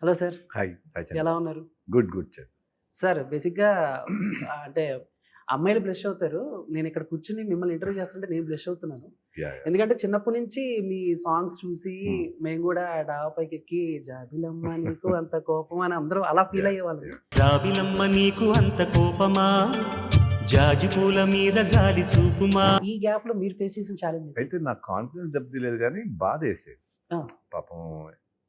Hello sir. Hi. Hi Chandu. ఎలా ఉన్నారు? Good Chandu. Sir బేసిక్‌గా అంటే అమ్మాయిలు బ్లష్ అవుతారు. నేనిక్కడ కూర్చొని మిమ్మల్ని ఇంటర్వ్యూ చేస్తుంటే నేను బ్లష్ అవుతున్నాను. యాహ్! ఎందుకంటే చిన్నప్పటి నుంచి మీ సాంగ్స్ చూసి హ్మ్. మేము గూడా డాబా పైకెక్కి జాబిలమ్మ నీకు అంత కోపమా అని అందరూ అలా ఫీల్ యాహ్! అయ్యేవాళ్ళం. యాహ్! జాబిలమ్మ నీకు అంత కోపమా, జాజి పూల మీద జాలి చూపుమా. ఈ గ్యాప్‌లో మీరు ఫేస్ చేసిన ఛాలెంజెస్ అయితే నాకు కాన్ఫిడెన్స్ దెబ్బతీయలేదు గానీ బాధేసేది. ఆ! పాపం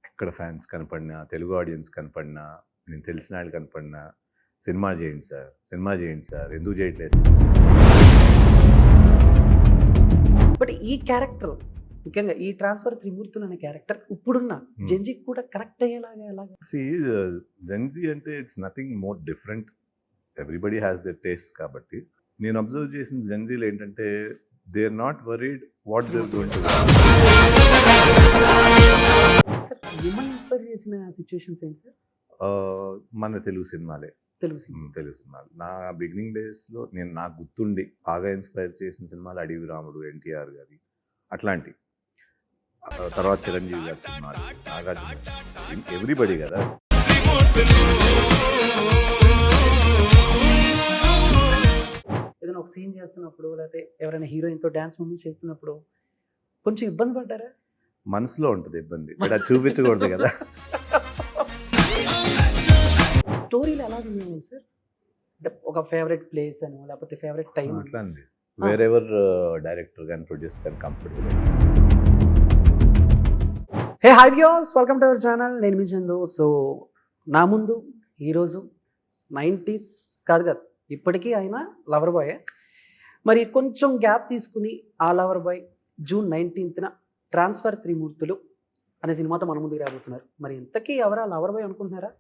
ఎక్కడ ఫ్యాన్స్ కనపడినా, తెలుగు ఆడియన్స్ కనపడినా, నేను తెలిసిన ఆళ్ళు కనపడినా, సినిమా చేయండి సార్ ఎందుకు చేయట్లేదు సార్? బట్ ఈ క్యారెక్టర్ ముఖ్యంగా ఈ ట్రాన్స్‌ఫర్ త్రిమూర్తులు అనే క్యారెక్టర్ ఇప్పుడున్న జెన్‌జీకి కూడా కరెక్ట్ అయ్యేలాగా ఎలాగా? జెన్‌జీ అంటే it's nothing more different. Everybody has their taste కాబట్టి. నేను అబ్జర్వ్ చేసిన జెన్‌జీలో ఏంటంటే they are not worried what they are going to do. Sir మిమ్మల్ని ఇన్‌స్పైర్ చేసిన సిట్యుయేషన్స్ ఏంటి సార్? మన తెలుగు సినిమాలే. తెలుగు సినిమా. తెలుగు సినిమాలు. నా బిగినింగ్ డేస్‌లో నాకు గుర్తుండి బాగా ఇన్‌స్పైర్ చేసిన సినిమాలు 'అడవి రాముడు', ఎన్టీఆర్ గారి అట్లాంటివి. తర్వాత చిరంజీవి గారి సినిమాలు, నాగార్జున, ఎవ్రీబడీ కదా! ఏదైనా ఒక సీన్ చేస్తున్నప్పుడు లేకపోతే ఎవరైనా హీరోయిన్‌తో డాన్స్ మూవ్‌మెంట్స్ చేస్తున్నప్పుడు కొంచెం ఇబ్బంది పడ్డారా? మనసులో ఉంటది ఇబ్బంది. బట్ అది చూపించకూడదు కదా! స్టోరీలు ఎలా వినేవాళ్ళు సార్? అంటే ఒక ఫేవరెట్ ప్లేస్ అనో లేకపోతే ఫేవరెట్ టైమ్ అట్లా అండి. వేరెవర్ డైరెక్టర్ గాని, ప్రొడ్యూసర్ గాని comfortable. Hey hi viewers, welcome to our channel. నేను మీ చందు. సో నా ముందు ఈరోజు 90s కాదు ఇప్పటికీ ఆయన లవర్ బాయే. మరి కొంచెం గ్యాప్ తీసుకుని ఆ లవర్ బాయ్ జూన్ 19న ట్రాన్స్ఫర్ త్రిమూర్తులు అనే సినిమాతో మన ముందుకు రాబోతున్నారు. మరి ఇంతకీ ఎవరా లవర్ బాయ్ అనుకుంటున్నారా?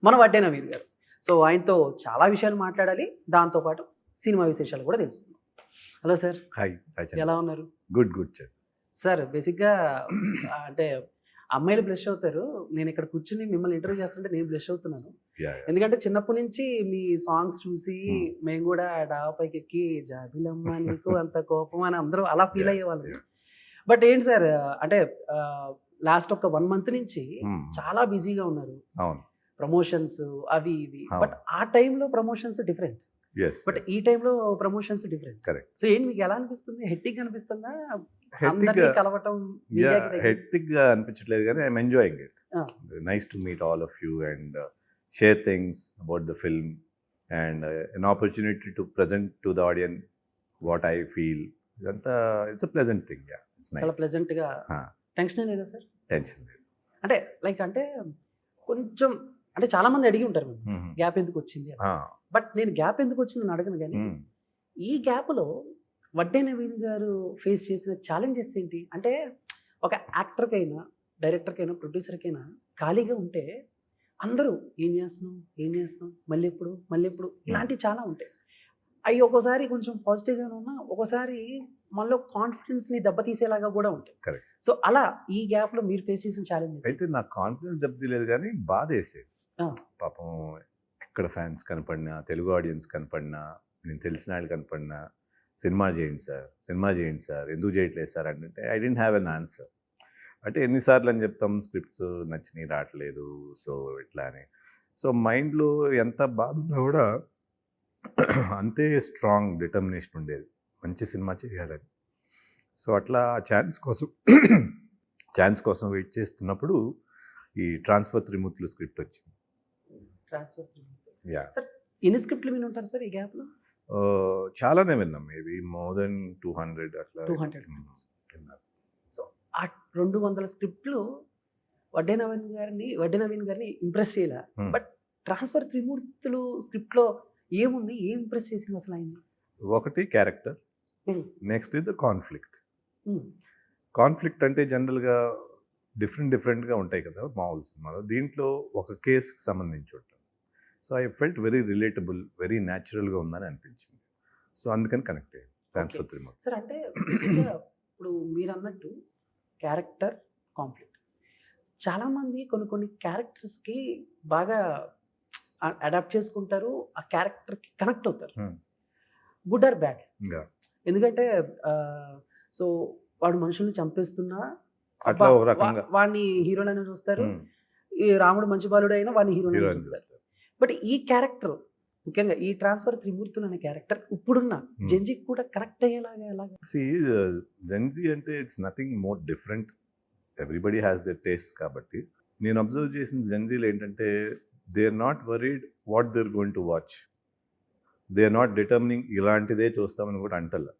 మన వడ్డే నవీన్ గారు. సో ఆయనతో చాలా విషయాలు మాట్లాడాలి, దాంతోపాటు సినిమా విశేషాలు కూడా తెలుసుకుందాం. Hello sir. Hi. Hi Chandu. ఎలా ఉన్నారు? గుడ్ చందు. సార్ బేసిక్‌గా అంటే అమ్మాయిలు బ్లష్ అవుతారు. నేను ఇక్కడ కూర్చొని మిమ్మల్ని ఇంటర్వ్యూ చేస్తుంటే నేను బ్లష్ అవుతున్నాను. యాహ్! ఎందుకంటే చిన్నప్పటి నుంచి మీ సాంగ్స్ చూసి మేము కూడా డాబా పైకెక్కి జాబిలమ్మ నీకు అంత కోపమా అని అందరూ అలా ఫీల్ అయ్యేవాళ్ళం. బట్ ఏంటి సార్ అంటే లాస్ట్ ఒక 1 మంత్ నుంచి చాలా బిజీగా ఉన్నారు. అవును. ప్రమోషన్స్ అవి ఇవి. అవును. బట్ ఆ టైంలో ప్రమోషన్స్ డిఫరెంట్. యెస్. బట్ ఈ టైంలో ప్రమోషన్స్ డిఫరెంట్. కరెక్ట్. సో ఏంటి మీకు ఎలా అనిపిస్తుంది? హెక్టిక్ అనిపిస్తుందా? హెక్టిక్ అందరిని కలవటం మీడియాకి దగ్గర? హెక్టిక్‌గా అనిపించట్లేదు గానీ I'm enjoying it. Nice to meet all of you and share things about the film and an opportunity to present to the audience what I feel. ఇదంతా it's a pleasant thing. Yeah! It's చాలా nice. ప్లెజెంట్‌గా. Tension లేదా sir? Tension లేదు. అంటే like అంటే కొంచెం అంటే చాలా మంది అడిగి ఉంటారు మిమ్మల్ని గ్యాప్ ఎందుకు వచ్చింది అని. బట్ నేను గ్యాప్ ఎందుకు వచ్చిందని అడగను కానీ ఈ గ్యాప్లో వడ్డే నవీన్ గారు ఫేస్ చేసిన ఛాలెంజెస్ ఏంటి? అంటే ఒక యాక్టర్కైనా, డైరెక్టర్కైనా, ప్రొడ్యూసర్కైనా ఖాళీగా ఉంటే అందరూ ఏం చేస్తున్నావు మళ్ళీ ఎప్పుడు ఇలాంటివి చాలా ఉంటాయి. అవి ఒక్కోసారి కొంచెం పాజిటివ్గానే ఉన్నా ఒక్కోసారి మనలో కాన్ఫిడెన్స్ని దెబ్బతీసేలాగా కూడా ఉంటాయి. కరెక్ట్. సో అలా ఈ గ్యాప్లో మీరు ఫేస్ చేసిన ఛాలెంజెస్? అయితే నాకు కాన్ఫిడెన్స్ దెబ్బతీయలేదు కానీ బాధేసేది. పాపం ఎక్కడ ఫ్యాన్స్ కనపడినా, తెలుగు ఆడియన్స్ కనపడినా, నేను తెలిసిన ఆళ్ళు కనపడినా, సినిమా చేయండి సార్ ఎందుకు చేయట్లేదు సార్ అంటే I don't have an answer. అంటే ఎన్నిసార్లు అని చెప్తాం, స్క్రిప్ట్స్ నచ్చినవి రావట్లేదు, సో ఇట్లా అని. సో మైండ్లో ఎంత బాధ ఉన్నా కూడా అంతే స్ట్రాంగ్ డిటర్మినేషన్ ఉండేది మంచి సినిమా చేయాలని. సో అట్లా ఛాన్స్ కోసం వెయిట్ చేస్తున్నప్పుడు ఈ ట్రాన్స్ఫర్ త్రిమూర్తులు స్క్రిప్ట్ వచ్చింది. ట్రాన్స్ఫర్. యాహ్! సార్ ఎన్ని స్క్రిప్ట్లు విని ఉంటారు సార్ ఈ గ్యాప్లో? చాలానే విన్నాం. మేబీ మోర్ దెన్ 200 అట్లా 200 స్క్రిప్ట్స్. సో ఆ 200 స్క్రిప్ట్లు వడ్డే నవీన్ గారిని ఇంప్రెస్ చేయలే. బట్ ట్రాన్స్ఫర్ త్రిమూర్తులు స్క్రిప్ట్లో ఏముంది? ఏం ఇంప్రెస్ చేసింది అసలు ఆయన్ని? ఒకటి క్యారెక్టర్, నెక్స్ట్ ఇది కాన్ఫ్లిక్ట్ అంటే జనరల్గా డిఫరెంట్గా ఉంటాయి కదా మామూలు సినిమాలో. దీంట్లో ఒక కేసుకి సంబంధించి ఉంటుంది. So I felt very relatable, very న్యాచురల్గా ఉందని అనిపించింది. సో అందుకని కనెక్ట్ అయ్యాను ట్రాన్స్ఫర్ త్రిమూర్తులు. సార్ అంటే ఇప్పుడు మీరు అన్నట్టు క్యారెక్టర్, కాన్ఫ్లిక్ట్. చాలామంది కొన్ని క్యారెక్టర్స్కి బాగా అడాప్ట్ చేసుకుంటారు, ఆ క్యారెక్టర్కి కనెక్ట్ అవుతారు. Good or bad. ఎందుకంటే సో వాడు మనుషుల్ని చంపేస్తున్నా అట్లా ఒక రకంగా వాడిని హీరోలైనా చూస్తారు, ఈ రాముడు మంచి బాలుడు అయినా వాడిని హీరోని హీరో చూస్తారు. బట్ ఈ క్యారెక్టర్ ముఖ్యంగా ఈ ట్రాన్స్ఫర్ త్రిమూర్తులు అనే క్యారెక్టర్ ఇప్పుడున్న జంజీకి కూడా కరెక్ట్ అయ్యేలాగా ఎలాగా? జెన్జీ అంటే it's nothing more different, everybody has their taste. కాబట్టి నేను అబ్జర్వ్ చేసిన జెన్జీలు ఏంటంటే they are not worried what they are going to watch, they are not determining ఇలాంటిదే చూస్తామని కూడా అంటల్లా.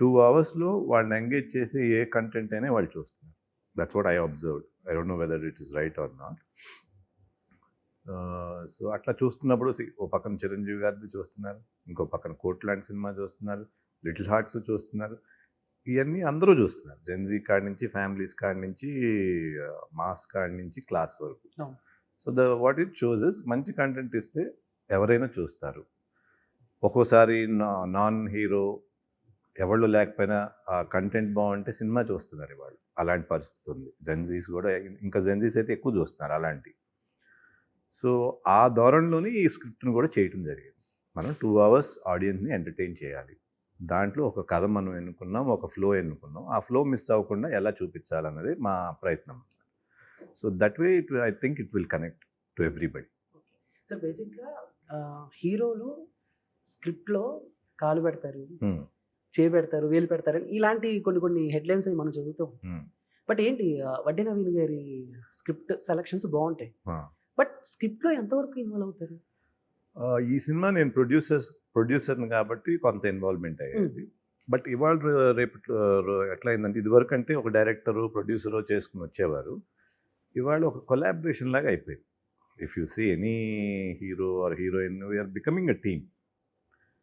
2 అవర్స్లో వాళ్ళని ఎంగేజ్ చేసి ఏ కంటెంట్ అయినా వాళ్ళు చూస్తున్నారు. That's what I observed. I don't know whether it is right are not. So అట్లా చూస్తున్నప్పుడు ఓ పక్కన చిరంజీవి గారిది చూస్తున్నారు, ఇంకో పక్కన కోట్ లాంటి సినిమా చూస్తున్నారు, లిటిల్ హార్ట్స్ చూస్తున్నారు. ఇవన్నీ అందరూ చూస్తున్నారు. జెన్జీ కాడి నుంచి, ఫ్యామిలీస్ కాడి నుంచి, మాస్ కాడి నుంచి, క్లాస్ వరకు. So what it shows is మంచి కంటెంట్ ఇస్తే ఎవరైనా చూస్తారు. ఒక్కోసారి నాన్ హీరో ఎవళ్ళు లేకపోయినా ఆ కంటెంట్ బాగుంటే సినిమా చూస్తున్నారు ఇవాళ. అలాంటి పరిస్థితి ఉంది. జెన్జీస్ కూడా, ఇంకా జెన్జీస్ అయితే ఎక్కువ చూస్తున్నారు అలాంటి. సో ఆ ధోరణిలోని ఈ స్క్రిప్ట్ని కూడా చేయటం జరిగింది. మనం 2 అవర్స్ ఆడియన్స్ని ఎంటర్టైన్ చేయాలి. దాంట్లో ఒక కథ మనం ఎన్నుకున్నాం, ఒక ఫ్లో ఎన్నుకున్నాం. ఆ ఫ్లో మిస్ అవ్వకుండా ఎలా చూపించాలన్నది మా ప్రయత్నం. So that way I think it will connect to everybody. Sir బేసిక్గా హీరోలు స్క్రిప్ట్లో కాలు పెడతారు, చేయి పెడతారు, వేలు పెడతారు, ఇలాంటి కొన్ని హెడ్లైన్స్ అవి మనం చదువుతాం. బట్ ఏంటి వడ్డే నవీన్ గారి స్క్రిప్ట్ సెలక్షన్స్ బాగుంటాయి, బట్ స్క్రిప్ట్లో ఎంతవరకు ఇన్వాల్వ్ అవుతారు? ఈ సినిమా నేను ప్రొడ్యూసర్ని కాబట్టి కొంత ఇన్వాల్వ్మెంట్ అయ్యేది. బట్ ఇవాళ రేపు ఎట్లా అయిందంటే, ఇదివరకు అంటే ఒక డైరెక్టరు, ప్రొడ్యూసరు చేసుకుని వచ్చేవారు. ఇవాళ ఒక కొలాబరేషన్ లాగా అయిపోయింది. If you see any hero or heroine, we're becoming a team.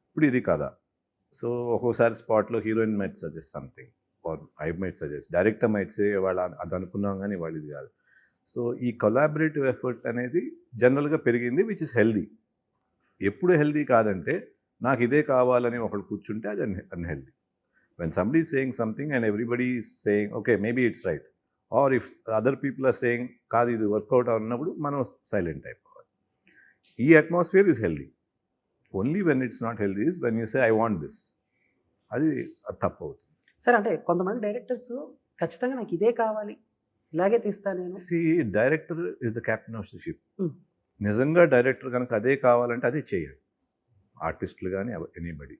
ఇప్పుడు ఇది కదా. సో ఒక్కోసారి స్పాట్లో heroine might suggest something, or I might suggest, director might say వాళ్ళు అది అనుకున్నాం కానీ వాళ్ళు ఇది కాదు. సో ఈ కొలాబరేటివ్ ఎఫర్ట్ అనేది జనరల్గా పెరిగింది, విచ్ ఇస్ హెల్దీ. ఎప్పుడు హెల్దీ కాదంటే, నాకు ఇదే కావాలని ఒకళ్ళు కూర్చుంటే అది unhealthy. When somebody is saying something and everybody is saying okay maybe it's right, or if other people are saying కాదు ఇది వర్కౌట్ అన్నప్పుడు మనం సైలెంట్ అయిపోవాలి. ఈ atmosphere is healthy. Only when it's not healthy is when you say I want this, అది తప్పు అవుతుంది. Sir అంటే కొంతమంది డైరెక్టర్స్ ఖచ్చితంగా నాకు ఇదే కావాలి, ఇలాగే తీస్తా నేను. See director is the captain of the ship. నిజంగా డైరెక్టర్ కనుక అదే కావాలంటే అదే చేయాలి. ఆర్టిస్టులు కానీ anybody.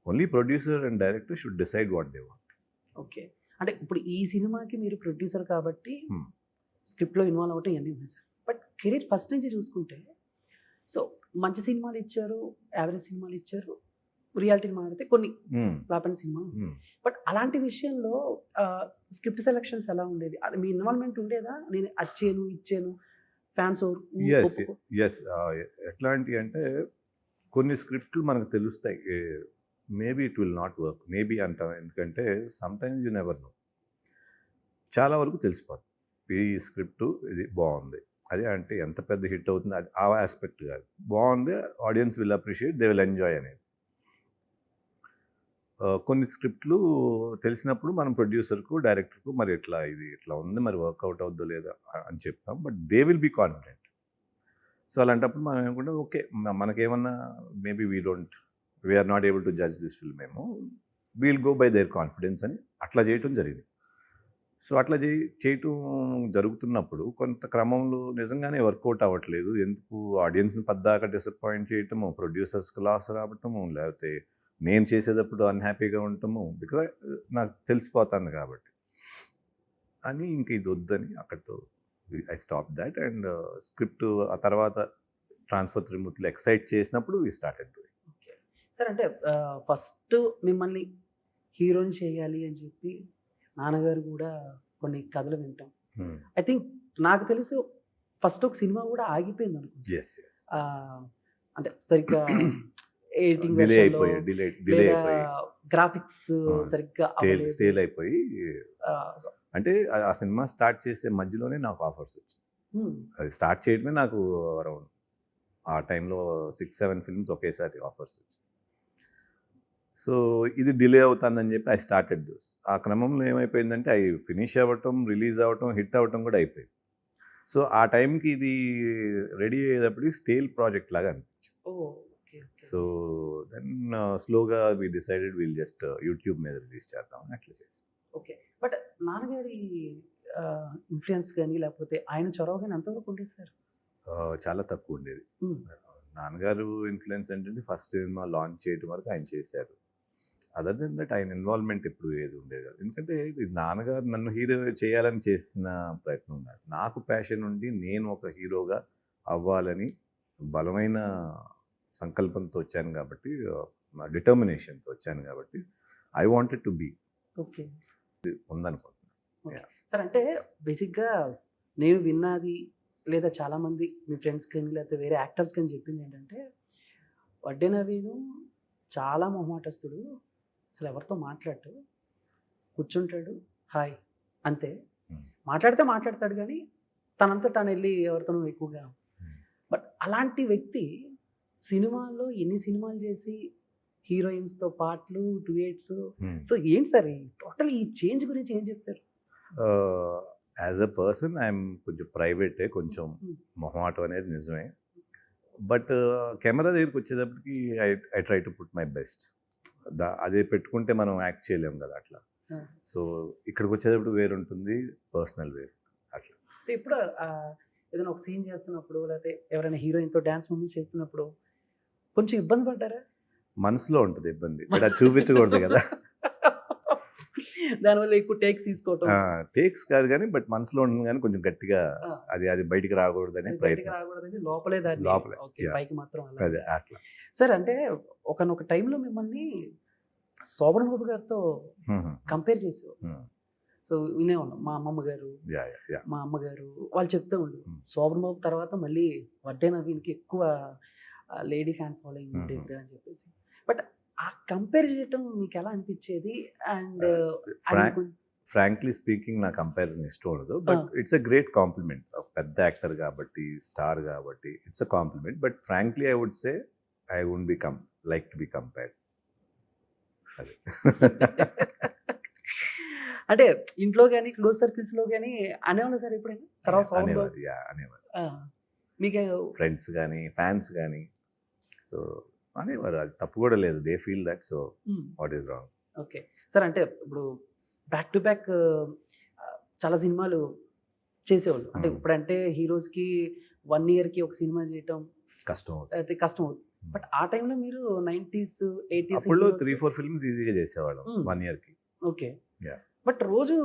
Only producer and director should decide what they want. Okay, అంటే ఇప్పుడు ఈ సినిమాకి మీరు ప్రొడ్యూసర్ కాబట్టి స్క్రిప్ట్లో ఇన్వాల్వ్ అవ్వటం ఇవన్నీ ఉన్నాయి సార్. బట్ కెరీర్ ఫస్ట్ నుంచి చూసుకుంటే, సో మంచి సినిమాలు ఇచ్చారు, యావరేజ్ సినిమాలు ఇచ్చారు, రియాలిటీ మాట్లాడితే కొన్ని లాపని సినిమాలు. బట్ అలాంటి విషయంలో స్క్రిప్ట్ సెలక్షన్స్ ఎలా ఉండేది? మీ ఇన్వాల్వ్మెంట్ ఉండేదా? నేను అచ్చాను ఇచ్చాను ఫ్యాన్స్? ఎస్. ఎట్లాంటి అంటే కొన్ని స్క్రిప్ట్లు మనకు తెలుస్తాయి, maybe it will not work, maybe అంటాం. ఎందుకంటే సమ్టైమ్స్ యూ నెవర్ నో. చాలా వరకు తెలిసిపోతుంది ఈ స్క్రిప్టు ఇది బాగుంది, అదే అంటే ఎంత పెద్ద హిట్ అవుతుంది అది ఆ ఆస్పెక్ట్ కాదు. బాగుంది, audience will appreciate, they will enjoy అనేది. కొన్ని స్క్రిప్ట్లు తెలిసినప్పుడు మనం ప్రొడ్యూసర్కు, డైరెక్టర్కు మరి ఇట్లా ఉంది, మరి వర్కౌట్ అవుద్దో లేదా అని చెప్తాం. But they will be confident. So అలాంటప్పుడు మనం ఏమనుకుంటాం, ఓకే మనకేమన్నా maybe we are not able to judge this film, ఏమో we'll go by their confidence అని అట్లా చేయటం జరిగింది. సో అట్లా చేయటం జరుగుతున్నప్పుడు కొంత క్రమంలో నిజంగానే వర్కౌట్ అవ్వట్లేదు. ఎందుకు ఆడియన్స్ని పద్దాకా డిసప్పాయింట్ చేయటము, ప్రొడ్యూసర్స్కి లాస్ రావటము, లేకపోతే నేను చేసేటప్పుడు అన్హ్యాపీగా ఉంటాము, బికాజ్ నాకు తెలిసిపోతుంది కాబట్టి అని ఇంక ఇది వద్దని అక్కడితో I stop that. And script ఆ తర్వాత ట్రాన్స్ఫర్ త్రిమూర్తులు ఎక్సైట్ చేసినప్పుడు వి స్టార్టెడ్ డూయింగ్. సార్ అంటే ఫస్ట్ మిమ్మల్ని హీరోని చేయాలి అని చెప్పి నాన్నగారు కూడా కొన్ని కథలు వింటాం. ఐ థింక్ నాకు తెలిసి ఫస్ట్ ఒక సినిమా కూడా ఆగిపోయింది అనుకుంటా. అంటే సరిగ్గా ఎడిటింగ్ గ్రాఫిక్స్ సరిగ్గా స్టేల్ అయిపోయి, అంటే ఆ సినిమా స్టార్ట్ చేసే మధ్యలోనే నాకు ఆఫర్స్ వచ్చాయి. అది స్టార్ట్ చేయడమే నాకు అరౌండ్ ఆ టైంలో 6-7 ఫిల్మ్స్ ఒకేసారి ఆఫర్స్ వచ్చాయి. సో ఇది డిలే అవుతుందని చెప్పి ఐ స్టార్టెడ్ దోస్. ఆ క్రమంలో ఏమైపోయిందంటే అవి ఫినిష్ అవ్వటం, రిలీజ్ అవ్వటం, హిట్ అవ్వటం కూడా అయిపోయింది. సో ఆ టైంకి ఇది రెడీ అయ్యేటప్పటికి స్టేల్ ప్రాజెక్ట్ లాగా అనిపించింది. సో దెన్ స్లోగా we decided will just YouTube మీద రిలీజ్ చేద్దామని అట్లా చేసి. ఓకే, బట్ నాన్నగారి ఇన్‌ఫ్లుయెన్స్ గాని, లేకపోతే ఆయన చొరవ గాని ఎంతవరకు ఉండేది సార్? చాలా తక్కువ ఉండేది. హ్మ్. నాన్నగారు ఇన్‌ఫ్లుయెన్స్ ఏంటంటే ఫస్ట్ సినిమా లాంచ్ చేయడం వరకు ఆయన చేశారు. అదర్ దెన్ దట్ ఆయన ఇన్వాల్వ్‌మెంట్ ఎప్పుడు ఏది ఉండేది కాదు. ఎందుకంటే ఇది నాన్నగారు నన్ను హీరో చేయాలని చేసిన ప్రయత్నం నాది. నాకు ప్యాషన్ ఉండి నేను ఒక హీరోగా అవ్వాలని బలమైన సంకల్పంతో వచ్చాను కాబట్టి, నా డిటర్మినేషన్‌తో వచ్చాను కాబట్టి I wanted to be okay. ఉందనుకుంటున్నాను. సార్ అంటే బేసిక్‌గా నేను విన్నది లేదా చాలామంది మీ ఫ్రెండ్స్ కానీ లేకపోతే వేరే యాక్టర్స్ కానీ చెప్పిందేంటంటే, వడ్డే నవీను చాలా మొహమాటస్తుడు. అసలు ఎవరితో మాట్లాడడు. కూర్చుంటాడు. హాయ్ అంతే. హ్మ్. మాట్లాడితే మాట్లాడతాడు గానీ, తనంతా తానెళ్ళి ఎవరితోనో ఎక్కువగా బట్ అలాంటి వ్యక్తి సినిమాల్లో ఎన్ని సినిమాలు చేసి హీరోయిన్స్‌తో పాటలు, డ్యూయెట్స్ హ్మ్. సో ఏంటి సార్ టోటల్ ఈ చేంజ్ గురించి ఏం చెప్తారు? యాజ్ ఎ పర్సన్ ఐఎమ్ కొంచెం ప్రైవేటే, కొంచెం హ్మ్. మొహమాటం అనేది నిజమే. బట్ కెమెరా దగ్గరికి వచ్చేటప్పటికి I try to put my best. అదే పెట్టుకుంటే మనం యాక్ట్ చేయలేం కదా అట్లా. ఆ. సో ఇక్కడికి వచ్చేటప్పుడు వేరుంటుంది, పర్సనల్ వేరు అట్లా. సో ఇప్పుడు ఏదైనా ఒక సీన్ చేస్తున్నప్పుడు లేకపోతే ఎవరైనా హీరోయిన్‌తో డాన్స్ మూవ్‌మెంట్స్ చేస్తున్నప్పుడు కొంచెం ఇబ్బంది పడ్డారా? మనసులో ఉంటుంది ఇబ్బంది, బట్ అది చూపించకూడదు కదా. దానివల్ల ఎక్కువ టేక్స్ తీసుకోవటం. టేక్స్ కాదు కానీ బట్ మనసులో ఉంటుంది కానీ కొంచెం గట్టిగా ఆ. అది బయటికి రాకూడదని అది బయటికి ప్రయత్నం. రాకూడదని లోపలే దాన్ని లోపలే, ఓకే. yeah. పైకి మాత్రం అలా. అదే అట్లా. సార్ అంటే ఒకానొక టైంలో మిమ్మల్ని శోభన్ బాబు గారితో కంపేర్ చేసేవారు. సో వినేవాళ్ళం. మా అమ్మమ్మ గారు, మా అమ్మగారు వాళ్ళు చెప్తూ ఉండేవారు. Hmm. శోభన్ బాబు తర్వాత మళ్ళీ వడ్డే నవీన్‌కి ఎక్కువ లేడీ ఫ్యాన్ ఫాలోయింగ్ Hmm. ఉండేది అని చెప్పేసి. బట్ ఆ కంపేర్ చేయటం మీకు ఎలా అనిపించేది? అండ్ ఫ్రాంక్లీ స్పీకింగ్ నా కంపారిజన్ ఇష్టం ఉండదు, but it's a great compliment. పెద్ద యాక్టర్ కాబట్టి, స్టార్ కాబట్టి it's a compliment. But frankly I would say I would like to be compared. అది అంటే ఇంట్లో గాని, క్లోజ్ సర్కిల్స్‌లో గాని అనేవాళ్ళా సార్ ఎప్పుడైనా? తర్వాత శోభన్ బాబు అనేవారు, అనేవారు. మీకు ఫ్రెండ్స్ కానీ, ఫ్యాన్స్ కానీ. సో అనేవారు, అది తప్పు కూడా లేదు. They feel that, so what is wrong. Okay. Sir అంటే ఇప్పుడు బ్యాక్ టు బ్యాక్ చాలా సినిమాలు చేసేవాళ్ళు. అంటే ఇప్పుడంటే హీరోస్‌కి 1 ఇయర్‌కి ఒక సినిమా చేయటం కష్టం అవుతుంది. అయితే కష్టం అవుతుంది. బట్ ఆ టైంలో మీరు 90s, 80s అప్పుడు 3-4 ఫిల్మ్స్ ఈజీగా చేసేవాళ్ళం 1 ఇయర్కి. ఓకే. Yeah. బట్ రోజు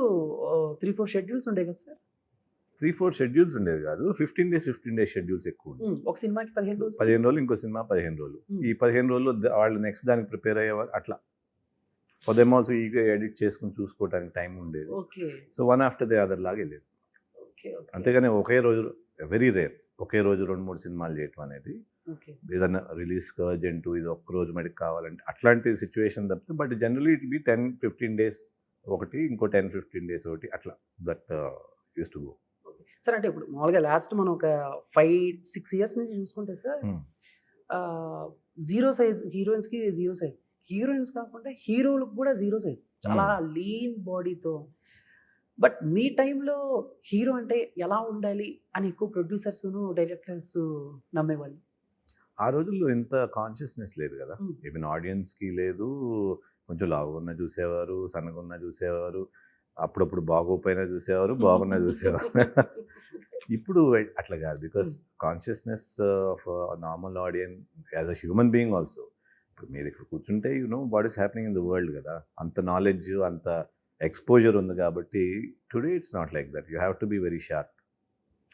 3-4 షెడ్యూల్స్ ఉండేవి కదా సార్? 3-4 షెడ్యూల్స్ ఉండేది కాదు. 15 డేస్ షెడ్యూల్స్ ఎక్కువ ఉండేవి. ఒక సినిమాకి 15 రోజులు. 15 రోజులు, ఇంకో సినిమా 15 రోజులు. ఈ 15 రోజుల్లో వాళ్ళు నెక్స్ట్ దానికి ప్రిపేర్ అయ్యేవారు. అట్లా ఫర్ దెమ్ ఆల్సో ఈగా ఎడిట్ చేసుకుని చూసుకోవడానికి టైం ఉండేది. Okay. So one after the other లాగా వెళ్ళేది. ఓకే. అంతేగాని ఒకే రోజు, వెరీ రేర్ ఒకే రోజు 2-3 సినిమాలు చేయటం అనేది. ఓకే. ఏదన్నా రిలీజ్కి అర్జెంటు, ఇది ఒక్క రోజు మటుకు కావాలంటే అట్లాంటి సిచ్యువేషన్ తప్పితే, but generally it be 10-15 days ఒకటి, ఇంకో 10-15 డేస్ ఒకటి, అట్లా that use to go. Sir అంటే ఇప్పుడు మామూలుగా లాస్ట్ మనం ఒక 5-6 ఇయర్స్ నుంచి చూసుకుంటే సార్ జీరో సైజ్ హీరోయిన్స్‌కి జీరో సైజ్, హీరోయిన్స్ కాకుండా హీరోలకు కూడా జీరో సైజ్, చాలా లీన్ బాడీతో. బట్ మీ టైంలో హీరో అంటే ఎలా ఉండాలి అని ఎక్కువ ప్రొడ్యూసర్స్‌ను, డైరెక్టర్స్ నమ్మేవాళ్ళు. ఆ రోజుల్లో ఇంత కాన్షియస్నెస్ లేదు కదా. ఈవెన్ ఆడియన్స్కి లేదు. కొంచెం లావుగున్నా చూసేవారు, సన్నగున్నా చూసేవారు, అప్పుడప్పుడు బాగోపోయినా చూసేవారు, బాగున్నా చూసేవారు. ఇప్పుడు అట్లా కాదు. Because consciousness of normal audience as a human being also. ఇప్పుడు మీరు ఇక్కడ కూర్చుంటే you know what is happening in the world కదా. అంత నాలెడ్జ్, అంత ఎక్స్పోజర్ ఉంది కాబట్టి today it's not like that. You have to be very sharp.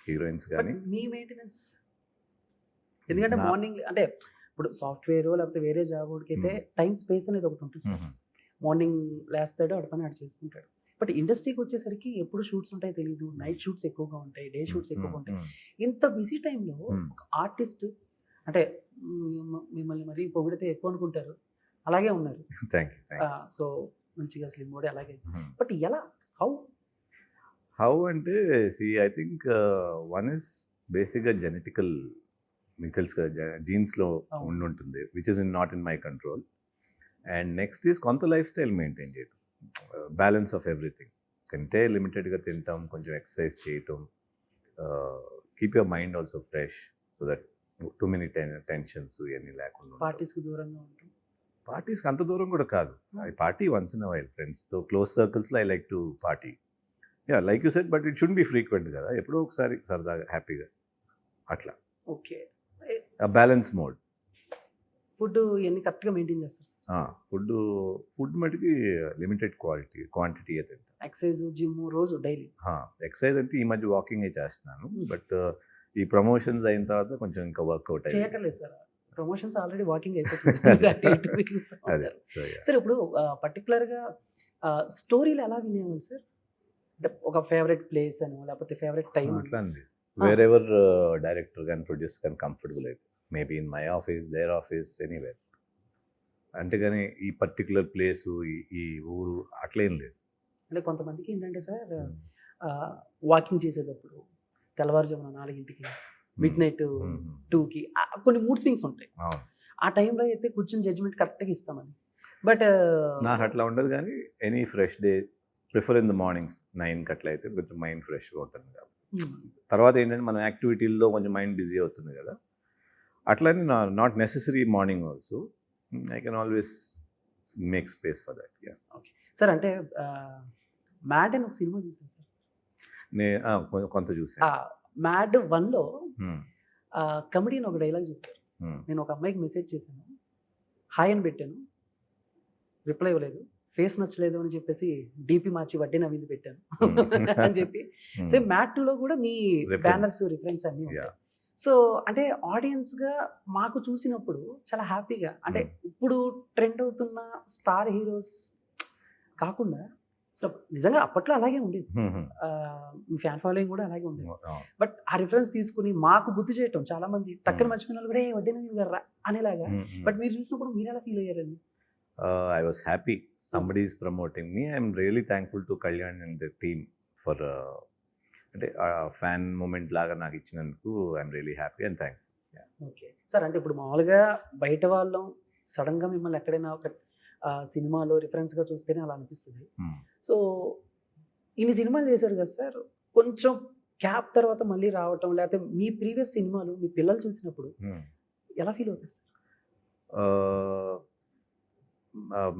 Heroines కానీ మీ మెయింటెనెన్స్ ఎందుకంటే మార్నింగ్ అంటే ఇప్పుడు సాఫ్ట్వేర్ లేకపోతే వేరే జాబ్ అయితే టైం స్పేస్ అనేది ఒకటి ఉంటుంది సార్. మార్నింగ్ లేస్తాడు, ఆడ పని ఆడ చేసుకుంటాడు. బట్ ఇండస్ట్రీకి వచ్చేసరికి ఎప్పుడు షూట్స్ ఉంటాయో తెలియదు. నైట్ షూట్స్ ఎక్కువగా ఉంటాయి, డే షూట్స్ ఎక్కువగా ఉంటాయి. ఇంత బిజీ టైంలో ఒక ఆర్టిస్ట్ అంటే మిమ్మల్ని మరి పొగిడితే ఎక్కువ అనుకుంటారు, అలాగే ఉన్నారు. సో మంచిగా స్లిమ్ కూడా అలాగే. బట్ ఎలా హౌ అంటే ఐ థింక్ వన్ ఇస్ బేసిక్గా జెనెటికల్. మీకు తెలుసు కదా, జీన్స్లో ఉంటుంది, which is not in my control. And next is కొంత లైఫ్ స్టైల్ మెయింటైన్ చేయటం, బ్యాలెన్స్ ఆఫ్ ఎవ్రీథింగ్. తింటే లిమిటెడ్గా తింటాం, కొంచెం ఎక్సర్సైజ్ చేయటం, keep your mind also fresh, so that too many tensions ఇవన్నీ లేకుండా. పార్టీస్కి దూరంగా ఉంటాం. పార్టీస్కి అంత దూరం కూడా కాదు. I party once in a while ఫ్రెండ్స్తో, క్లోజ్ సర్కిల్స్లో I like to party. Yeah like you said, but it should be frequent కదా, ఎప్పుడో ఒకసారి సరదాగా హ్యాపీగా అట్లా ఓకే. Balance mode. ఫుడ్ ఇవన్నీ కరెక్ట్గా మెయింటైన్ చేస్తారు సార్? ఫుడ్ మటుకి లిమిటెడ్ క్వాంటిటీ అయితే. ఎక్సర్సైజ్, జిమ్ రోజు డైలీ? ఎక్సర్సైజ్ అంటే ఈ మధ్య వాకింగ్ చేస్తున్నాను, బట్ ఈ ప్రమోషన్స్ అయిన తర్వాత కొంచెం ఇంకా వర్కౌట్ అయ్యింది. చేయక్కర్లేదు సార్, ప్రమోషన్స్ ఆల్రెడీ వాకింగ్ అయిపోతుంది. అదే సో సార్ ఇప్పుడు పర్టికులర్గా స్టోరీలు ఎలా వినేవాళ్ళు సార్? అంటే ఒక ఫేవరెట్ ప్లేస్ అని లేకపోతే ఫేవరెట్ టైం అట్లా అండి, వేర్ ఎవర్ డైరెక్టర్ కానీ ప్రొడ్యూసర్ కానీ కంఫర్టబుల్ అయితే, maybe in my office, their office, anywhere. అంటే కానీ ఈ పర్టికులర్ ప్లేసు, ఈ ఊరు అట్లేం లేదు. అంటే కొంతమందికి ఏంటంటే సార్ వాకింగ్ చేసేటప్పుడు తెల్లవారుజామున 4కి, మిడ్ నైట్ 2కి కొన్ని మూడ్ స్వింగ్స్ ఉంటాయి. అవును, ఆ టైంలో అయితే కూర్చొని జడ్జ్మెంట్ కరెక్ట్గా ఇస్తామని. బట్ నాకు అట్లా ఉండదు, కానీ any fresh day prefer in the mornings 9కి అట్లా అయితే కొంచెం మైండ్ ఫ్రెష్గా ఉంటుంది కాబట్టి. తర్వాత ఏంటంటే మనం యాక్టివిటీల్లో కొంచెం మైండ్ బిజీ అవుతుంది కదా, అట్లని not necessary morning also, I can always make space for that. Okay sir. అంటే మ్యాడ్ అని ఒక సినిమా చూసాను సార్. కొంత చూసాను. మ్యాడ్ 1లో కమెడీని ఒక డైలాగ్ చెప్పారు. నేను ఒక అమ్మాయికి మెసేజ్ చేశాను, హాయ్ అని పెట్టాను, రిప్లై ఇవ్వలేదు, ఫేస్ నచ్చలేదు అని చెప్పేసి డీపీ మార్చి వడ్డీ నవ్వింది పెట్టాను అని చెప్పి. సేమ్ మ్యాడ్ 2లో కూడా మీ బ్యానర్స్ రిఫరెన్స్ అన్నీ ఉంటాయి. సో అంటే ఆడియన్స్గా మాకు చూసినప్పుడు చాలా హ్యాపీగా, అంటే ఇప్పుడు ట్రెండ్ అవుతున్న స్టార్ హీరోస్ కాకుండా సో నిజంగా అప్పట్లో అలాగే ఉండేది, మీ ఫ్యాన్ ఫాలోయింగ్ కూడా అలాగే ఉండేది. బట్ ఆ రిఫరెన్స్ తీసుకుని మాకు గుర్తు చేయటం, చాలా మంది టక్కన మర్చిపోయిన వాళ్ళు కూడా ఏ వడ్డీ నవ్వింది గారా అనేలాగా. బట్ మీరు చూసినప్పుడు మీరు ఎలా ఫీల్ అయ్యారండి? I was happy somebody is promoting me. I'm really thankful to Kalyan and the team for అంటే ఫ్యాన్ మూమెంట్ లాగా నాకు ఇచ్చినందుకు I'm really happy and thankful. Okay sir. అంటే ఇప్పుడు మామూలుగా బయట వాళ్ళం సడన్గా మిమ్మల్ని ఎక్కడైనా ఒక సినిమాలో రిఫరెన్స్గా చూస్తేనే అలా అనిపిస్తుంది. సో ఇన్ని సినిమాలు చేశారు కదా సార్, కొంచెం గ్యాప్ తర్వాత మళ్ళీ రావటం, లేకపోతే మీ ప్రీవియస్ సినిమాలు మీ పిల్లలు చూసినప్పుడు ఎలా ఫీల్ అవుతారు సార్?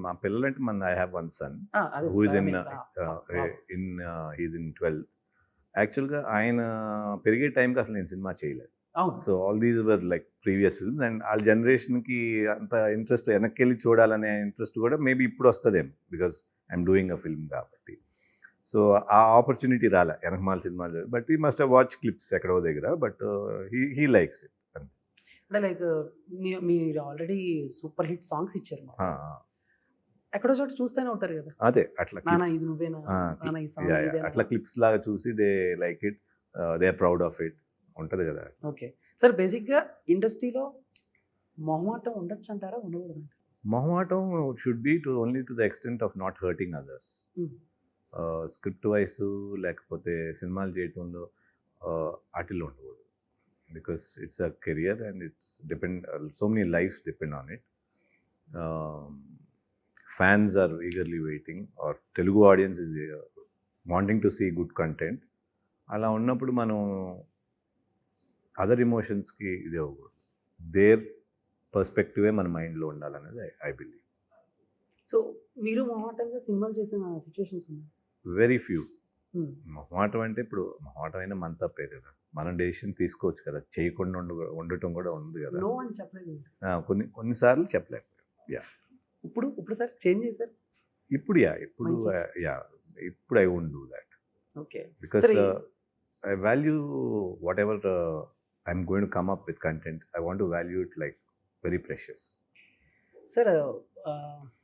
మా పిల్లలు అంటే I have one sun who is in 12th. యాక్చువల్గా ఆయన పెరిగే టైంకి అసలు నేను సినిమా చేయలేదు. So all these were like previous films, and వాళ్ళ జనరేషన్కి అంత ఇంట్రెస్ట్ వెనక్కి వెళ్ళి చూడాలనే ఇంట్రెస్ట్ కూడా మేబీ ఇప్పుడు వస్తుందేమో, because I'm doing a film కాబట్టి. సో ఆ ఆపర్చునిటీ రాలే వెనకమాల సినిమాలు, బట్ ఈ మస్ట్ వాచ్ క్లిప్స్ ఎక్కడో దగ్గర, బట్ హీ లైక్స్ ఇట్. అంటే లైక్ మీరు ఆల్రెడీ సూపర్ హిట్ సాంగ్స్ ఇచ్చారు, ఎక్కడో చోట చూస్తూనే ఉంటారు కదా. అదే అట్లా ఇది నువ్వేనా, అట్లా క్లిప్స్ లాగా చూసి they like it, they are proud of it ఉంటుంది కదా. Okay sir. బేసిక్గా ఇండస్ట్రీలో మొహమాటం ఉండొచ్చు అంటారా, ఉండకూడదు? మొహమాటం should be only to the extent of not hurting others. Script wise లేకపోతే సినిమాలు చేయటంలో వాటిల్లో ఉండకూడదు, because it's a career and it's depend, so many lifes depend on it. Fans are eagerly waiting, or Telugu audience is wanting to see good content. అలా ఉన్నప్పుడు మనం other ఎమోషన్స్కి ఇది అవ్వకూడదు, దేర్ పర్స్పెక్టివే మన మైండ్లో ఉండాలనేది ఐ బిలీవ్. సో మీరు మొహమాటంగా సినిమాలు చేసిన సిచ్యువేషన్స్ ఉన్నాయి? Very few. మొహమాటం అంటే ఇప్పుడు మొహమాటం అయినా మన తప్పే కదా, మనం డెసిషన్ తీసుకోవచ్చు కదా, చేయకుండా ఉండటం కూడా ఉంది కదా. నో అని చెప్పలేదు కొన్నిసార్లు చెప్పలేదు. ఇప్పుడు సార్ చేంజ్ చేశారు? ఇప్పుడు I won't do that. Okay. Because I value what ever I'm going to come up with content, I want to value it like very precious. Sir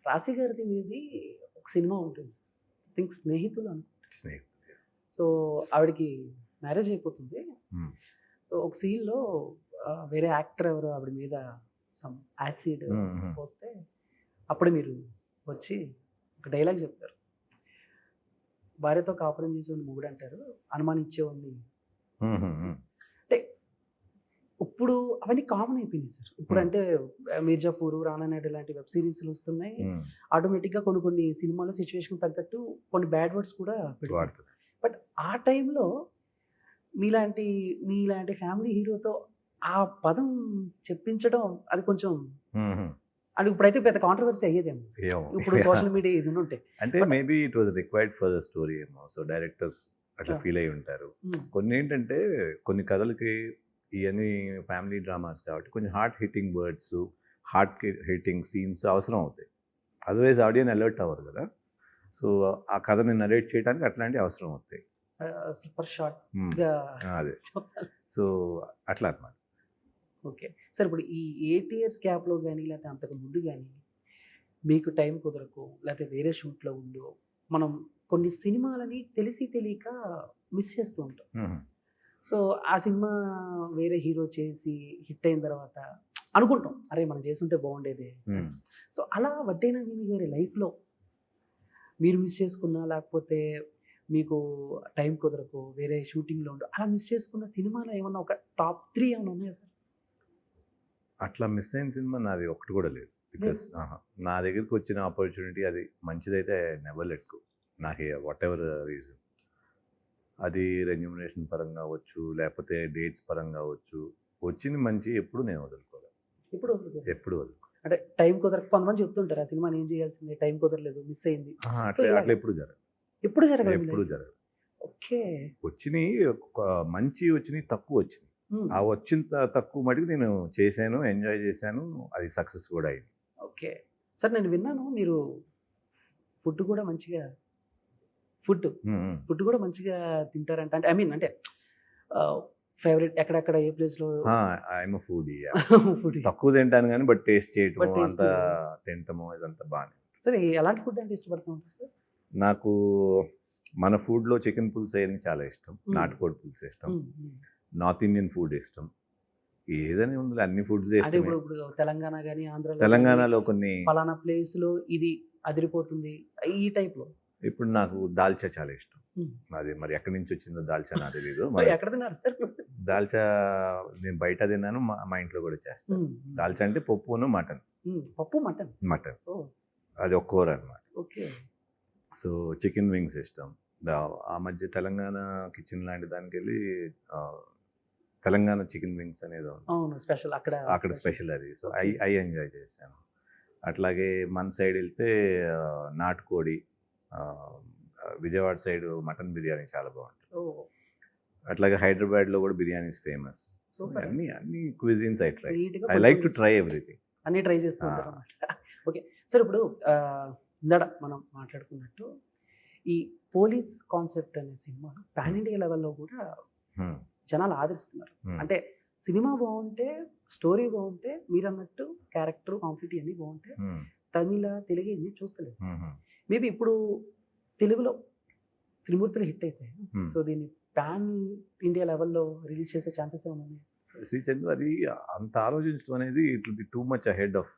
రాశి గారిది మీది ఒక సినిమా ఉంటుంది, థింక్ స్నేహితులు అనుకుంటా. సో ఆవిడకి మ్యారేజ్ అయిపోతుంది. సో ఒక సీన్లో వేరే యాక్టర్ ఎవరు ఆవిడ మీద సమ్ యాసిడ్ పోస్తే అప్పుడు మీరు వచ్చి ఒక డైలాగ్ చెప్తారు, భార్యతో కాపురం చేసేవాడిని మొగుడు అంటారు, అనుమానించేవాడిని. అంటే ఇప్పుడు అవన్నీ కామన్ అయిపోయింది సార్. ఇప్పుడు అంటే మిర్జాపూర్, రానానాయుడు లాంటి వెబ్ సిరీస్లు వస్తున్నాయి, ఆటోమేటిక్గా కొన్ని సినిమాలో సిచ్యువేషన్ తగ్గట్టు కొన్ని బ్యాడ్ వర్డ్స్ కూడా పెడతారు. బట్ ఆ టైంలో మీలాంటి ఫ్యామిలీ హీరోతో ఆ పదం చెప్పించడం అది కొంచెం అది ఇప్పుడైతే పెద్ద కాంట్రవర్సీ అయ్యేదేమో ఏమో ఇప్పుడు సోషల్ మీడియా ఇది ఉంటే. అంటే maybe it was required for the story ఏమో. సో డైరెక్టర్స్ అట్లా Yeah. ఫీల్ అయి ఉంటారు. కొన్ని ఏంటంటే కొన్ని కథలకి ఇవన్నీ ఫ్యామిలీ డ్రామాస్ కాబట్టి కొంచెం heart hitting words, heart hitting scenes అవసరం అవుతాయి. అదర్వైజ్ ఆడియన్ అలర్ట్ అవ్వరు కదా. సో ఆ కథని నరేట్ చేయడానికి అట్లాంటివి అవసరం అవుతాయి. Super short Hmm. గా అదే సో అట్లా అనమాట. ఓకే సార్, ఇప్పుడు ఈ 8 years గ్యాప్లో కానీ లేకపోతే అంతకు ముందు కానీ మీకు టైం కుదరకు లేకపోతే వేరే షూట్లో ఉందో మనం కొన్ని సినిమాలని తెలిసి తెలియక మిస్ చేస్తూ ఉంటాం. సో ఆ సినిమా వేరే హీరో చేసి హిట్ అయిన తర్వాత అనుకుంటాం అరే మనం చేసుంటే బాగుండేది. సో అలా వడ్డేన వీణి గారి లైఫ్లో మీరు మిస్ చేసుకున్నా లేకపోతే మీకు టైం కుదరకు వేరే షూటింగ్లో ఉండు అలా మిస్ చేసుకున్న సినిమాలో ఏమన్నా ఒక టాప్ 3 ఏమైనా ఉన్నాయా సార్? అట్లా మిస్ అయిన సినిమా నాది ఒకటి కూడా లేదు. బికాస్ నా దగ్గరికి వచ్చిన ఆపర్చునిటీ అది మంచిదైతే నెవర్ లెట్ గో. నాకు వాట్ ఎవర్ రీజన్, అది రెన్యూమరేషన్ పరంగా అవ్వచ్చు లేకపోతే డేట్స్ పరంగా అవ్వచ్చు, వచ్చింది మంచి ఎప్పుడు నేను వదులుకోలేదు. ఇప్పుడు వదులుకోరు. ఎప్పుడు వదులుకో. అంటే టైం కుదరక కొంతమంది చెప్తుంటారు ఆ సినిమా నేను చేయాల్సిందే టైం కుదరలేదు మిస్ అయింది. అట్లా ఇలా- అట్లా ఎప్పుడు జరగదు. ఎప్పుడు జరగదు. ఎప్పుడు జరగదు. ఓకే. వచ్చినాయి మంచి వచ్చినాయి, తక్కువ వచ్చినాయి. ఆ వచ్చిన తక్కువ మటుకు నేను చేశాను, ఎంజాయ్ చేశాను, అది సక్సెస్ కూడా అయింది. ఓకే సార్, నేను విన్నాను మీరు ఫుడ్ కూడా మంచిగా ఫుడ్ కూడా మంచిగా తింటారంట. అంటే ఐ మీన్ అంటే ఫేవరెట్ ఎక్కడెక్కడ ఏ ప్లేస్లో ఐఎమ్ ఫుడ్ ఫుడ్ తక్కువ తింటాను కానీ బట్ టేస్ట్ But చేయటము taste అంత తింటము ఇదంతా బాగానే. సార్ ఎలాంటి ఫుడ్ అంటే ఇష్టపడుతూ ఉంటారు సార్? నాకు మన ఫుడ్లో చికెన్ పులుసు అయ్యేది చాలా ఇష్టం, నాటుకోడి పులుసు ఇష్టం, నార్త్ ఇండియన్ ఫుడ్ ఇష్టం, ఏదని ఉంది అన్ని ఫుడ్స్ అంటే ఇష్టం. ఇప్పుడు ఇప్పుడు తెలంగాణ కానీ ఆంధ్రలో తెలంగాణలో కొన్ని పలానా ప్లేస్ లో ఇది అదిరిపోతుంది ఈ టైప్ లో ఇప్పుడు నాకు దాల్చా చాలా ఇష్టం. Hmm. అది మరి ఎక్కడి నుంచి వచ్చిందో దాల్చా నాకు తెలీదు. మరి ఎక్కడ తిన్నారు సార్? దాల్చా నేను బయట తిన్నాను, మా ఇంట్లో కూడా చేస్తాను. దాల్చా అంటే పప్పును మటన్. పప్పు మటన్. మటన్ ఓ అది ఒక కూర అనమాట. ఓకే. సో చికెన్ వింగ్స్ ఇష్టం. ఆ మధ్య తెలంగాణ కిచెన్ లాంటి దానికి వెళ్ళి తెలంగాణ చికెన్ వింగ్స్ అనేది ఉంది. అవును స్పెషల్ అక్కడ స్పెషల్ అది. సో ఐ ఎంజాయ్ చేశాను. అట్లాగే మన సైడ్ వెళ్తే నాటుకోడి, విజయవాడ సైడ్ మటన్ బిర్యానీ చాలా బాగుంటుంది. ఓ అట్లాగే హైదరాబాద్లో కూడా బిర్యానీస్ ఫేమస్. సూపర్. అన్ని క్విజిన్స్ ఐ ట్రై. నీట్గా I like to try everything. అన్ని ట్రై చేస్తూ ఉంటారు అన్నమాట. ఓకే సార్, ఇప్పుడు ఇందాడ మనం మాట్లాడుకున్నట్టు ఈ పోలీస్ కాన్సెప్ట్ అనే సినిమా పాన్ ఇండియా లెవెల్లో కూడా జనాలు ఆదరిస్తున్నారు. అంటే సినిమా బాగుంటే, స్టోరీ బాగుంటే, మీరు అన్నట్టు క్యారెక్టర్ కాంప్లీట్ అన్నీ బాగుంటే తమిళ తెలుగు ఇవన్నీ చూస్తలేదు. మేబీ ఇప్పుడు తెలుగులో త్రిమూర్తులు హిట్ అయితే సో దీన్ని పాన్ ఇండియా లెవెల్లో రిలీజ్ చేసే ఛాన్సెస్ ఏమైనా ఉన్నాయి? శ్రీచంద్ర అది అంత ఆలోచించడం అనేది it will be too much ahead of,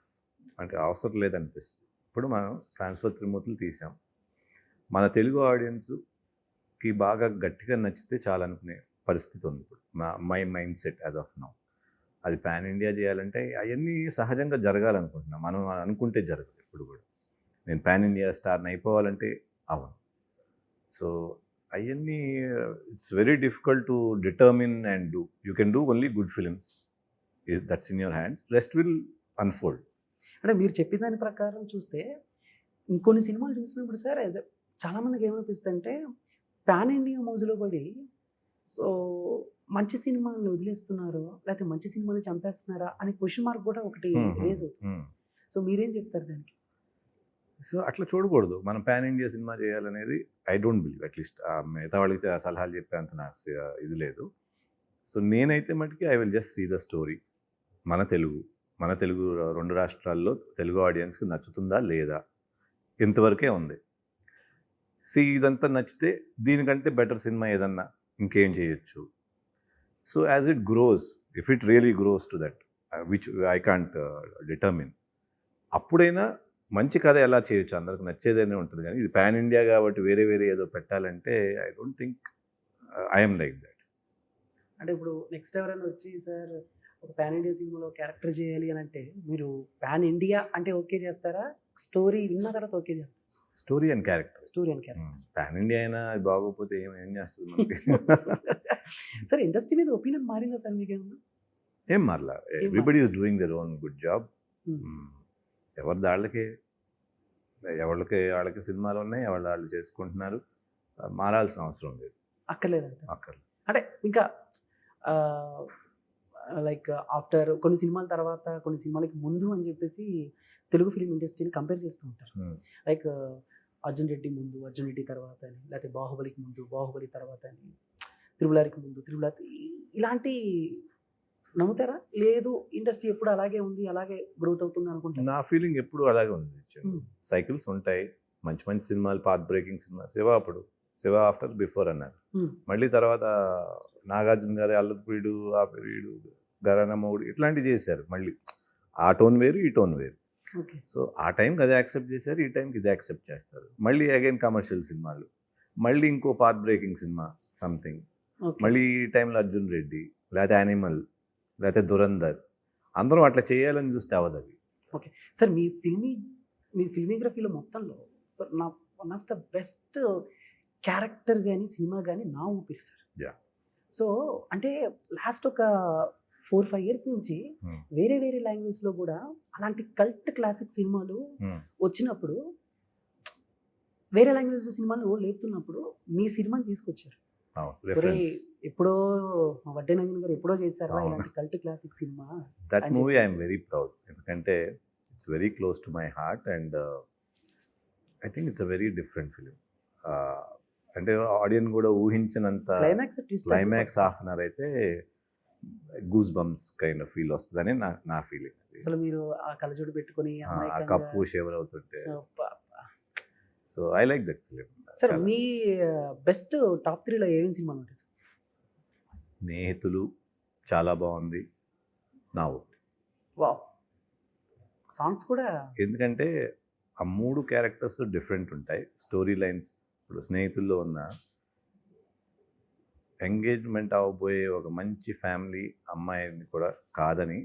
అంటే అవసరం లేదనిపిస్తుంది. ఇప్పుడు మనం ట్రాన్స్ఫర్ త్రిమూర్తులు తీసాం, మన తెలుగు ఆడియన్స్కి బాగా గట్టిగా నచ్చితే చాలా అనుకునే పరిస్థితి ఉంది ఇప్పుడు. My mind set as of now. అది పాన్ ఇండియా చేయాలంటే అవన్నీ సహజంగా జరగాలనుకుంటున్నాం. మనం అనుకుంటే జరగదు ఇప్పుడు కూడా. నేను పాన్ ఇండియా స్టార్ని అయిపోవాలంటే అవును. సో అవన్నీ it's very difficult to determine and do. You can do only good films, that's in your hand, rest will unfold. అంటే మీరు చెప్పిన దాని ప్రకారం చూస్తే ఇంకొన్ని సినిమాలు చూసినప్పుడు సార్ చాలామందికి ఏమనిపిస్తుంది అంటే పాన్ ఇండియా మోజులో పడి సో మంచి సినిమాలను వదిలేస్తున్నారు లేకపోతే మంచి సినిమాలు చంపేస్తున్నారా అనే క్వశ్చన్ మార్క్ కూడా ఒకటి రేజ్ అవుతుంది. సో మీరేం చెప్తారు దానికి? సో అట్లా చూడకూడదు. మనం పాన్ ఇండియా సినిమా చేయాలనేది ఐ డోంట్ బిలీవ్. అట్లీస్ట్ మిగతా వాళ్ళకి సలహాలు చెప్పేంత నాకు ఇది లేదు. సో నేనైతే మటుకి I will just see the story. మన తెలుగు 2 రాష్ట్రాల్లో తెలుగు ఆడియన్స్కి నచ్చుతుందా లేదా, ఇంతవరకే ఉంది. ఇదంతా నచ్చితే దీనికంటే బెటర్ సినిమా ఏదన్నా ఇంకేం చేయొచ్చు. So as it grows, if it really gross to that which I can't determine, అప్పుడైనా మంచి కథ ఎలా చేయొచ్చు, అందరికి నచ్చేదనే ఉంటుంది. కానీ ఇది పాన్ ఇండియా కాబట్టి వేరే ఏదో పెట్టాలంటే I don't think I'm like that. అంటే ఇప్పుడు నెక్స్ట్ ఎవరైనా వచ్చి సార్ ఒక పాన్ ఇండియా సినిమాలో క్యారెక్టర్ చేయాలి అని అంటే మీరు పాన్ ఇండియా అంటే ఓకే చేస్తారా, స్టోరీ విన్న తర్వాత ఓకే చేస్తారా? Story and character. Story and character. Pan India అయినా అది బాగోకపోతే ఏం చేస్తుంది మనకి? సార్ ఇండస్ట్రీ మీద ఒపీనియన్ మారిందా సార్ మీకేమన్నా? ఏం మారలా. Everybody is doing their own good job. ఎవరిది వాళ్ళకి సినిమాలు ఉన్నాయి, ఎవరు వాళ్ళు చేసుకుంటున్నారు. మారాల్సిన అవసరం లేదు. అక్కర్లేదంట. అక్కర్లేదు. అంటే ఇంకా లైక్ ఆఫ్టర్ కొన్ని సినిమాల తర్వాత కొన్ని సినిమాలకి ముందు అని చెప్పేసి తెలుగు ఫిలిం ఇండస్ట్రీని కంపేర్ చేస్తూ ఉంటారు. లైక్ అర్జున్ రెడ్డి ముందు, అర్జున్ రెడ్డి తర్వాత అని, లేకపోతే బాహుబలికి ముందు, బాహుబలి తర్వాత అని, త్రిబులారికి ముందు, త్రిబులారి ఇలాంటి నమ్ముతారా? లేదు ఇండస్ట్రీ ఎప్పుడు అలాగే ఉంది, అలాగే గ్రోత్ అవుతుంది అనుకుంటారు. నా ఫీలింగ్ ఎప్పుడు అలాగే ఉంది. సైకిల్స్ ఉంటాయి, మంచి మంచి సినిమాలు, path breaking cinema. Shiva after before అన్నారు. మళ్ళీ తర్వాత నాగార్జున గారు అల్లపీడు, ఆ పీరియడ్, గరానా మౌడి ఇట్లాంటివి చేశారు. మళ్ళీ ఆ టోన్ వేరు, ఈ టోన్ వేరు. సో ఆ టైంకి అదే యాక్సెప్ట్ చేశారు, ఈ టైంకి ఇదే యాక్సెప్ట్ చేస్తారు. మళ్ళీ అగైన్ కమర్షియల్ సినిమాలు, మళ్ళీ ఇంకో పాత్ బ్రేకింగ్ సినిమా సంథింగ్, మళ్ళీ ఈ టైంలో అర్జున్ రెడ్డి, లేకపోతే యానిమల్, లేకపోతే దురంధర్. అందరూ అట్లా చేయాలని చూస్తే అవ్వదు అది. ఓకే సార్, మీ ఫిల్మోగ్రఫీలో మొత్తంలో సార్ నా one of the best character కానీ సినిమా కానీ నా ఊపిరి సార్. సో అంటే లాస్ట్ ఒక 4-5 years నుంచి వేరే లాంగ్వేజ్లో కూడా అలాంటి కల్ట్ క్లాసిక్ సినిమాలు వచ్చినప్పుడు, వేరే లాంగ్వేజ్ సినిమాలు లేపుతున్నప్పుడు మీ సినిమాని తీసుకొచ్చారు. ఎప్పుడో వడ్డే నవీన్ గారు ఎప్పుడో చేశారు ఇలాంటి కల్ట్ క్లాసిక్ సినిమా. That movie I'm very proud, ఎందుకంటే it's very close to my heart and I think it's a very different film. అంటే ఆడియన్స్ కూడా ఊహించినంత క్లైమాక్స్ హాఫ్ అన్ అవర్ అయితే goosebumps kind of feel వస్తుందని నా feeling. అసలు మీరు ఆ కళ్ళజోడు పెట్టుకొని ఆ కప్పు షేవర్ అవుతుంటే, so I like that film. Sir మీ బెస్ట్ టాప్ 3లో ఏమేమి సినిమాలు ఉంటాయి సార్? స్నేహితులు చాలా బాగుంది. నా వావ్, సాంగ్స్ కూడా, ఎందుకంటే ఆ 3 క్యారెక్టర్స్ డిఫరెంట్ ఉంటాయి, స్టోరీ లైన్స్. ఇప్పుడు స్నేహితుల్లో ఉన్న ఎంగేజ్మెంట్ అవ్వబోయే ఒక మంచి ఫ్యామిలీ అమ్మాయిని కూడా కాదని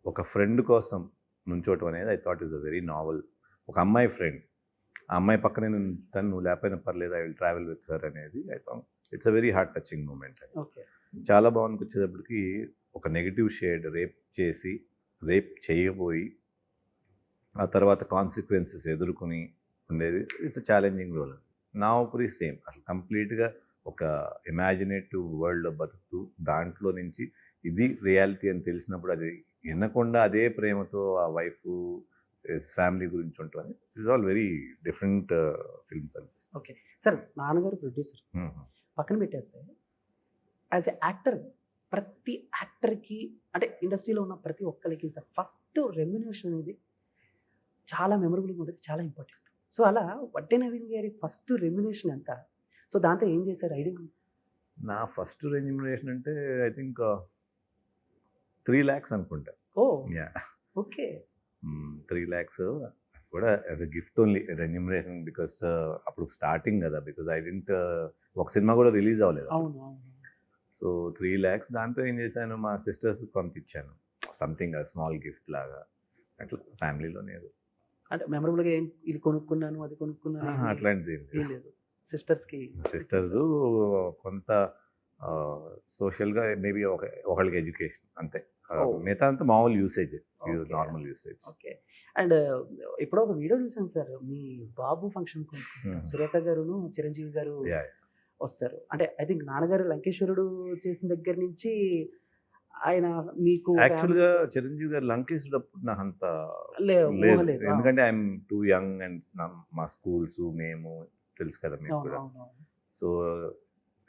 ఒక ఫ్రెండ్ కోసం నుంచోవటం అనేది I thought is a very novel. ఒక అమ్మాయి ఫ్రెండ్, ఆ అమ్మాయి పక్కనే నేను తను, నువ్వు లేకపోయినా పర్లేదు, I will travel with her అనేది I thought it's a very heart touching moment. చాలా బాగుంది. వచ్చేటప్పటికి ఒక నెగిటివ్ షేడ్, రేప్ చేయబోయి ఆ తర్వాత కాన్సిక్వెన్సెస్ ఎదుర్కొని ఉండేది. It's a challenging role. నా ఊపిరి సేమ్, అసలు కంప్లీట్గా ఒక ఇమాజినేటివ్ వరల్డ్లో బతుకుతూ దాంట్లో నుంచి ఇది రియాలిటీ అని తెలిసినప్పుడు అది వినకుండా అదే ప్రేమతో ఆ వైఫ్ ఫ్యామిలీ గురించి ఉంటుంది. It's all very different films అనిపిస్తుంది. ఓకే సార్, నాన్నగారు ప్రొడ్యూసర్ పక్కన పెట్టేస్తే, యాజ్ ఎ యాక్టర్ ప్రతి యాక్టర్కి అంటే ఇండస్ట్రీలో ఉన్న ప్రతి ఒక్కరికి సార్ ఫస్ట్ రెమ్యునరేషన్ అనేది చాలా మెమరబుల్గా ఉంటుంది, చాలా ఇంపార్టెంట్. సో అలా వడ్డే నవీన్ గారి ఫస్ట్ రెమ్యునరేషన్ ఎంత? సో దాంతో ఏం చేశారు ఐడియా? నా ఫస్ట్ రెమ్యునరేషన్ అంటే ఐ థింక్ 3 lakhs అనుకుంటా. ఓ యా, ఓకే. 3 lakhs కూడా as a gift only remuneration, because అప్పుడు స్టార్టింగ్ కదా, బికాస్ ఐ డింట్ ఒక సినిమా కూడా రిలీజ్ అవ్వలేదు. అవును. సో 3 lakhs, దాంతో ఏం చేశాను, మా సిస్టర్స్ పంపించాను సంథింగ్ స్మాల్ గిఫ్ట్ లాగా, అట్లా ఫ్యామిలీలోనే. అంటే మెమరబుల్గా ఇది కొనుక్కున్నాను, అది కొనుక్కున్నాను అట్లాంటిది ఏం లేదు. సిస్టర్స్ కొంత సోషల్గా మేబీ ఒకళ్ళకి ఎడ్యుకేషన్ అంతే, మిగతా అంతా మామూలు usage, normal usage. Okay. And ఎప్పుడో ఒక వీడియో చూసాను సార్, మీ బాబు ఫంక్షన్ సురేఖ గారును చిరంజీవి గారు వస్తారు. అంటే ఐ థింక్ నాన్నగారు లంకేశ్వరుడు చేసిన దగ్గర నుంచి ఆయన మీకు యాక్చువల్గా చిరంజీవి గారు లంకేశ్వరప్పుడు నాకు అంత లేదు, ఎందుకంటే ఐఎమ్ టూ యంగ్ అండ్ మా స్కూల్స్ మేము తెలుసు కదా మీకు కూడా. సో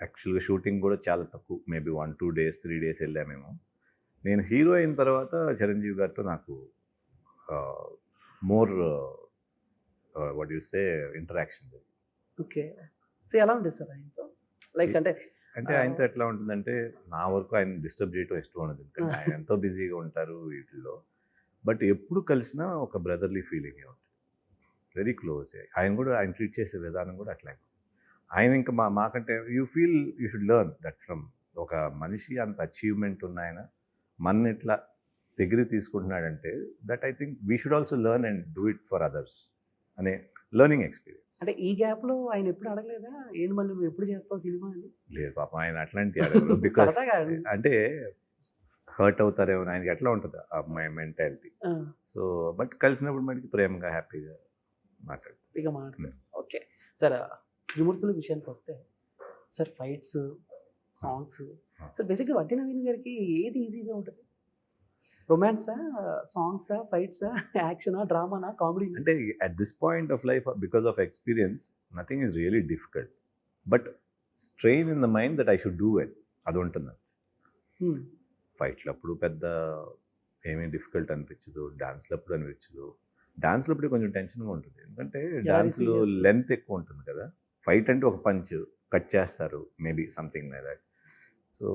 యాక్చువల్గా షూటింగ్ కూడా చాలా తక్కువ, మేబీ 1-2 days 3 days వెళ్ళామేమో. నేను హీరో అయిన తర్వాత చిరంజీవి గారితో నాకు more what you say interaction. Okay. So ఎలా ఉంటుంది సార్ ఆయనతో? లైక్ అంటే ఆయనతో ఎట్లా ఉంటుందంటే, నా వరకు ఆయన డిస్టర్బ్ చేయడం ఇష్టం ఉండదు, ఎందుకంటే ఆయన ఎంతో బిజీగా ఉంటారు వీటిల్లో. బట్ ఎప్పుడు కలిసినా ఒక బ్రదర్లీ ఫీలింగే ఉంటుంది, వెరీ క్లోజ్. ఆయన ట్రీట్ చేసే విధానం కూడా అట్లాగే. ఆయన ఇంకా మాకంటే you should learn that from. ఒక మనిషి అంత అచీవ్మెంట్ ఉన్న ఆయన మన ఇట్లా దగ్గర తీసుకుంటున్నాడంటే, that I think we should also learn and do it for others అనే లెర్నింగ్ ఎక్స్పీరియన్స్. అంటే ఈ గ్యాప్లో ఆయన ఎప్పుడు అడగలేదా, ఏంటి మళ్ళీ నువ్వు ఎప్పుడు చేస్తావు సినిమా అని? లేదు పాపం, ఆయన అట్లాంటి అడగరు. బికాస్ అంటే హర్ట్ అవుతారేమో అని ఆయనకి ఎట్లా ఉంటుంది ఆ అమ్మాయి మెంటాలిటీ. సో బట్ కలిసినప్పుడు మనకి ప్రేమగా హ్యాపీగా మాట్లాడు. ఇక మాట్లాడు. ఓకే సార్, త్రిమూర్తుల విషయానికి వస్తే సార్, ఫైట్స్, సాంగ్స్, సార్ బేసిక్గా వడ్డీ నవీన్ గారికి ఏది ఈజీగా ఉంటుంది? రొమాన్సా, సాంగ్సా, ఫైట్సా, యాక్షనా, డ్రామానా, కామెడీ? అంటే at this point of life because of experience nothing is really difficult, but strain in the mind that I should do it అది ఉంటుంది. ఫైట్లప్పుడు పెద్ద ఏమీ డిఫికల్ట్ అనిపించదు, డాన్స్లప్పుడు అనిపించదు. డాన్స్లప్పుడు కొంచెం టెన్షన్గా ఉంటుంది, ఎందుకంటే డాన్స్లో లెంత్ ఎక్కువ ఉంటుంది కదా. ఫైట్ అంటే ఒక పంచ్ కట్ చేస్తారు, maybe something like that. So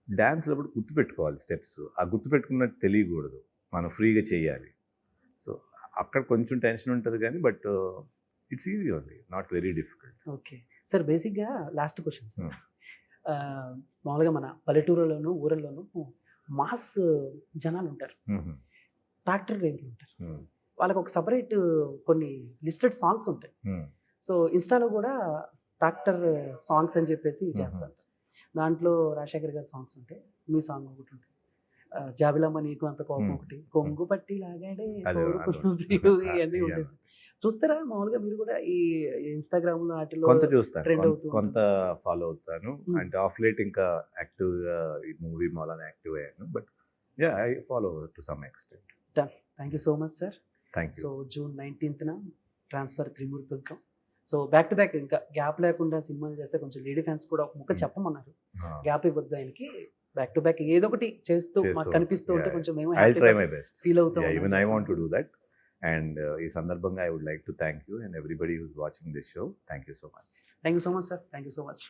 డాన్స్లప్పుడు గుర్తుపెట్టుకోవాలి స్టెప్స్, ఆ గుర్తుపెట్టుకున్నట్టు తెలియకూడదు, మనం ఫ్రీగా చేయాలి. సో అక్కడ కొంచెం టెన్షన్ ఉంటుంది కానీ but it's easy only, not very difficult. Okay sir, బేసిక్గా లాస్ట్ క్వశ్చన్ సార్. మామూలుగా మన పల్లెటూరులోను ఊరల్లోనూ మాస్ జనాలు ఉంటారు, ట్రాక్టర్ డ్రైవర్లు ఉంటారు, వాళ్ళకి ఒక సపరేట్ కొన్ని లిస్టెడ్ సాంగ్స్ ఉంటాయి. సో ఇన్స్టాలో కూడా ట్రాక్టర్ సాంగ్స్ అని చెప్పేసి చేస్తారు. దాంట్లో రాజశేఖర్ గారి సాంగ్స్ ఉంటాయి, మీ సాంగ్ ఒకటి ఉంటుంది, జాబిలమ్మ నీకు అంత కోపం ఒకటి, కొంగు పట్టి లాగాడే ఇవన్నీ ఉంటాయి. చూస్తారా మామూలుగా మీరు కూడా ఈ ఇన్స్టాగ్రామ్లో వాటిలో? కొంత చూస్తాను, కొంత ఫాలో అవుతాను. అంటే ఆఫ్ లేట్ ఇంకా యాక్టివ్గా ఈ మూవీ మూలాన యాక్టివ్ అయ్యాను, but yeah I follow to some extent. Done, thank you so much sir. Thank you. So June 19th transfer త్రిమూర్తులతో. సో బ్యాక్ టు బ్యాక్ ఇంకా గ్యాప్ లేకుండా సినిమాలు చేస్తే కొంచెం లేడీ ఫ్యాన్స్ కూడా ఒక ముక్క చెప్పమన్నారు, గ్యాప్ ఇవ్వద్దు ఆయనకి, బ్యాక్ టు బ్యాక్ ఏదో ఒకటి చేస్తూ మాకు కనిపిస్తూ ఉంటే కొంచెం మేము ఫీల్ అవుతాం. Even I want to do that. And ఈ సందర్భంగా I would like to thank you and everybody who's watching this show. Thank you so much. Thank you so much sir, thank you so much.